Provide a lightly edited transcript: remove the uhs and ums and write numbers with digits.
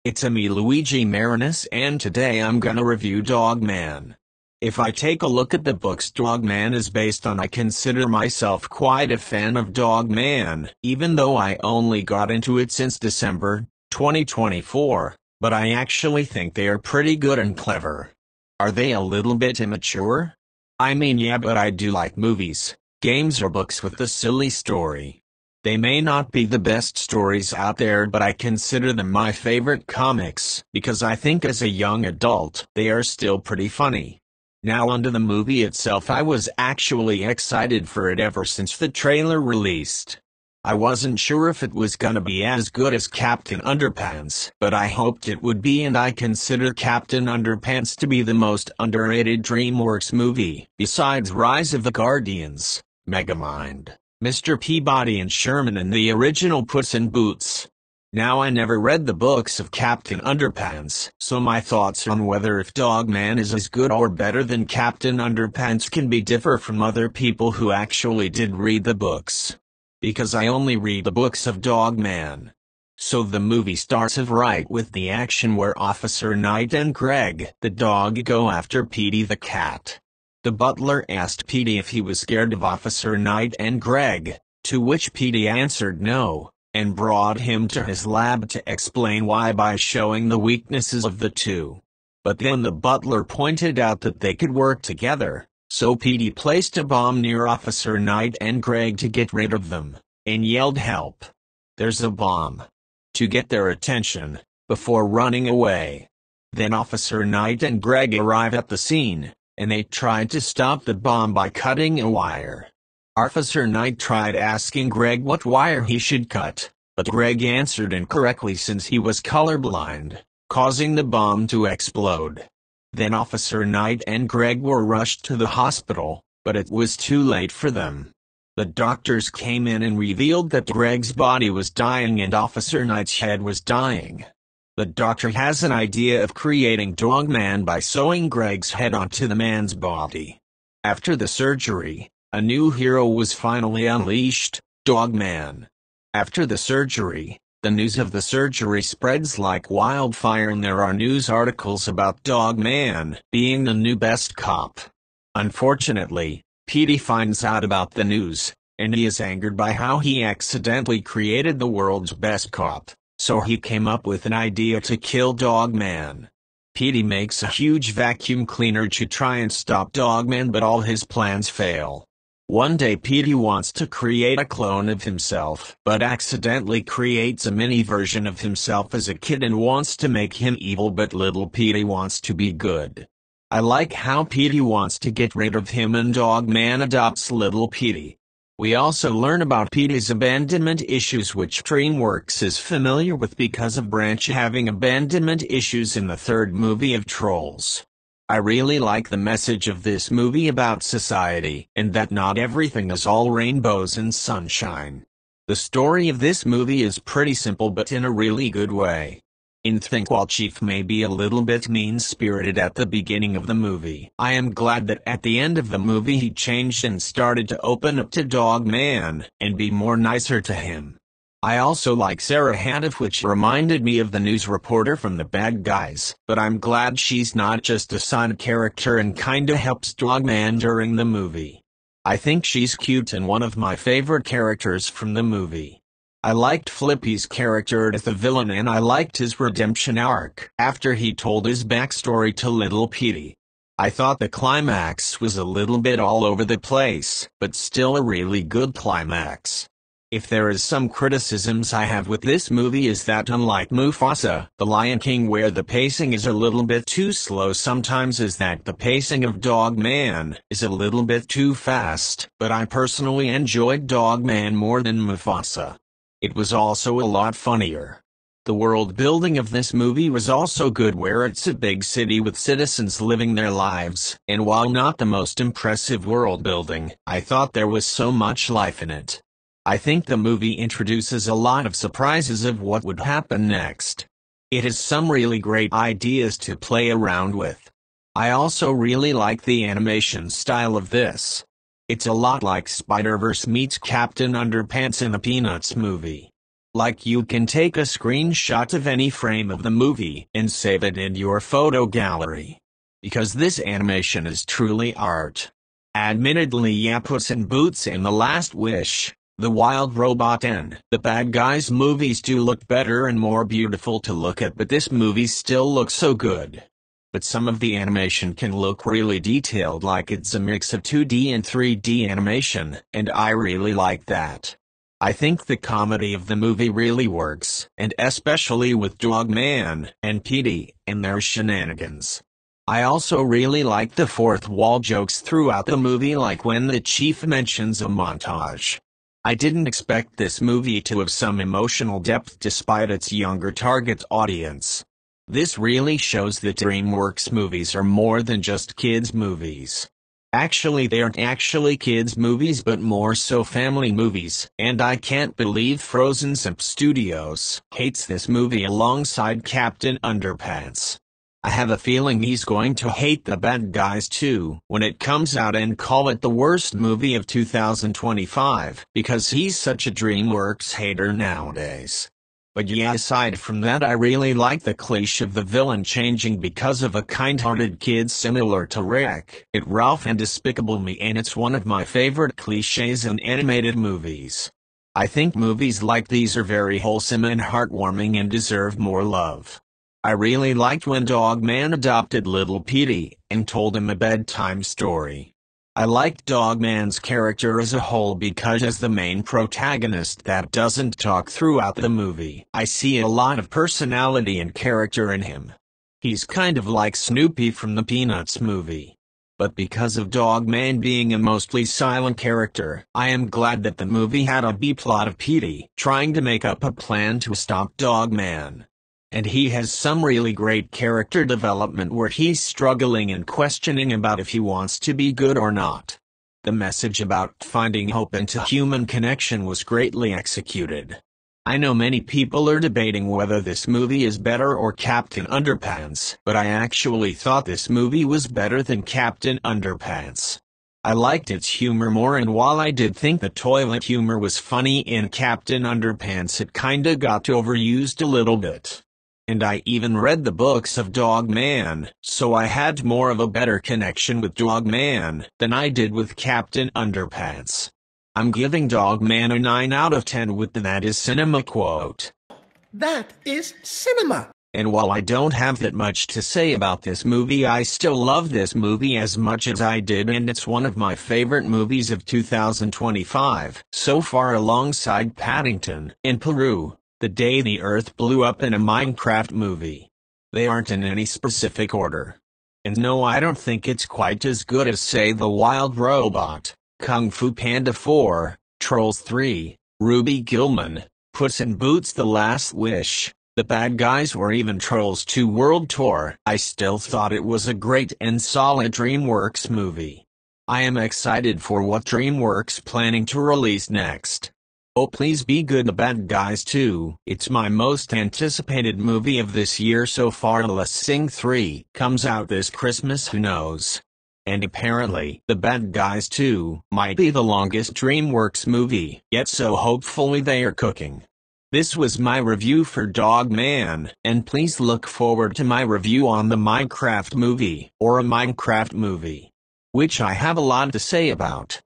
It's me Luigi Marinus, and today I'm gonna review Dogman. If I take a look at the books Dogman is based on, I consider myself quite a fan of Dogman, even though I only got into it since December 2024, but I actually think they are pretty good and clever. Are they a little bit immature? I mean, yeah, but I do like movies, games or books with a silly story. They may not be the best stories out there, but I consider them my favorite comics, because I think as a young adult, they are still pretty funny. Now onto the movie itself. I was actually excited for it ever since the trailer released. I wasn't sure if it was gonna be as good as Captain Underpants, but I hoped it would be, and I consider Captain Underpants to be the most underrated DreamWorks movie, besides Rise of the Guardians, Megamind, Mr. Peabody and Sherman, and the original Puss in Boots. Now, I never read the books of Captain Underpants, so my thoughts on whether if Dogman is as good or better than Captain Underpants can be differ from other people who actually did read the books. Because I only read the books of Dogman. So the movie starts off right with the action where Officer Knight and Greg, the dog, go after Petey the cat. The butler asked Petey if he was scared of Officer Knight and Greg, to which Petey answered no, and brought him to his lab to explain why by showing the weaknesses of the two. But then the butler pointed out that they could work together, so Petey placed a bomb near Officer Knight and Greg to get rid of them, and yelled help. There's a bomb. To get their attention, before running away. Then Officer Knight and Greg arrive at the scene, and they tried to stop the bomb by cutting a wire. Officer Knight tried asking Greg what wire he should cut, but Greg answered incorrectly since he was colorblind, causing the bomb to explode. Then Officer Knight and Greg were rushed to the hospital, but it was too late for them. The doctors came in and revealed that Greg's body was dying and Officer Knight's head was dying. The doctor has an idea of creating Dogman by sewing Greg's head onto the man's body. After the surgery, a new hero was finally unleashed, Dogman. After the surgery, the news of the surgery spreads like wildfire, and there are news articles about Dogman being the new best cop. Unfortunately, Petey finds out about the news, and he is angered by how he accidentally created the world's best cop, so he came up with an idea to kill Dogman. Petey makes a huge vacuum cleaner to try and stop Dogman, but all his plans fail. One day Petey wants to create a clone of himself, but accidentally creates a mini version of himself as a kid and wants to make him evil, but little Petey wants to be good. I like how Petey wants to get rid of him and Dogman adopts little Petey. We also learn about Petey's abandonment issues, which DreamWorks is familiar with because of Branch having abandonment issues in the third movie of Trolls. I really like the message of this movie about society, and that not everything is all rainbows and sunshine. The story of this movie is pretty simple, but in a really good way. While Chief may be a little bit mean-spirited at the beginning of the movie, I am glad that at the end of the movie he changed and started to open up to Dogman, and be more nicer to him. I also like Sarah Hannif, which reminded me of the news reporter from The Bad Guys, but I'm glad she's not just a side character and kinda helps Dogman during the movie. I think she's cute and one of my favorite characters from the movie. I liked Flippy's character as the villain, and I liked his redemption arc after he told his backstory to little Petey. I thought the climax was a little bit all over the place, but still a really good climax. If there is some criticisms I have with this movie is that unlike Mufasa, The Lion King, where the pacing is a little bit too slow sometimes, is that the pacing of Dogman is a little bit too fast, but I personally enjoyed Dogman more than Mufasa. It was also a lot funnier. The world building of this movie was also good, where it's a big city with citizens living their lives, and while not the most impressive world building, I thought there was so much life in it. I think the movie introduces a lot of surprises of what would happen next. It has some really great ideas to play around with. I also really like the animation style of this. It's a lot like Spider-Verse meets Captain Underpants in the Peanuts movie. Like you can take a screenshot of any frame of the movie and save it in your photo gallery. Because this animation is truly art. Admittedly, yeah, Puss in Boots and The Last Wish, The Wild Robot and The Bad Guys movies do look better and more beautiful to look at, but this movie still looks so good. But some of the animation can look really detailed, like it's a mix of 2D and 3D animation, and I really like that. I think the comedy of the movie really works, and especially with Dogman and Petey and their shenanigans. I also really like the fourth wall jokes throughout the movie, like when the chief mentions a montage. I didn't expect this movie to have some emotional depth despite its younger target audience. This really shows that DreamWorks movies are more than just kids' movies. Actually, they aren't actually kids' movies but more so family movies, and I can't believe Frozen Studios hates this movie alongside Captain Underpants. I have a feeling he's going to hate The Bad Guys too when it comes out and call it the worst movie of 2025, because he's such a DreamWorks hater nowadays. But yeah, aside from that, I really like the cliché of the villain changing because of a kind-hearted kid similar to Wreck-It Ralph and Despicable Me, and it's one of my favorite clichés in animated movies. I think movies like these are very wholesome and heartwarming and deserve more love. I really liked when Dogman adopted little Petey and told him a bedtime story. I liked Dogman's character as a whole because as the main protagonist that doesn't talk throughout the movie, I see a lot of personality and character in him. He's kind of like Snoopy from the Peanuts movie. But because of Dogman being a mostly silent character, I am glad that the movie had a B-plot of Petey trying to make up a plan to stop Dogman. And he has some really great character development where he's struggling and questioning about if he wants to be good or not. The message about finding hope into human connection was greatly executed. I know many people are debating whether this movie is better or Captain Underpants, but I actually thought this movie was better than Captain Underpants. I liked its humor more, and while I did think the toilet humor was funny in Captain Underpants, it kinda got overused a little bit. And I even read the books of Dogman, so I had more of a better connection with Dogman than I did with Captain Underpants. I'm giving Dogman a 9 out of 10 with the "That is cinema" quote. That is cinema! And while I don't have that much to say about this movie, I still love this movie as much as I did, and it's one of my favorite movies of 2025 so far, alongside Paddington in Peru, The Day the Earth Blew Up, in a Minecraft movie. They aren't in any specific order. And no, I don't think it's quite as good as, say, The Wild Robot, Kung Fu Panda 4, Trolls 3, Ruby Gilman, Puss in Boots: The Last Wish, The Bad Guys, or even Trolls 2 World Tour. I still thought it was a great and solid DreamWorks movie. I am excited for what DreamWorks planning to release next. Oh, please be good. The Bad Guys 2. It's my most anticipated movie of this year so far. Let's Sing 3 comes out this Christmas, who knows? And apparently, The Bad Guys 2 might be the longest DreamWorks movie yet, so hopefully they are cooking. This was my review for Dogman, and please look forward to my review on the Minecraft movie, or a Minecraft movie, which I have a lot to say about.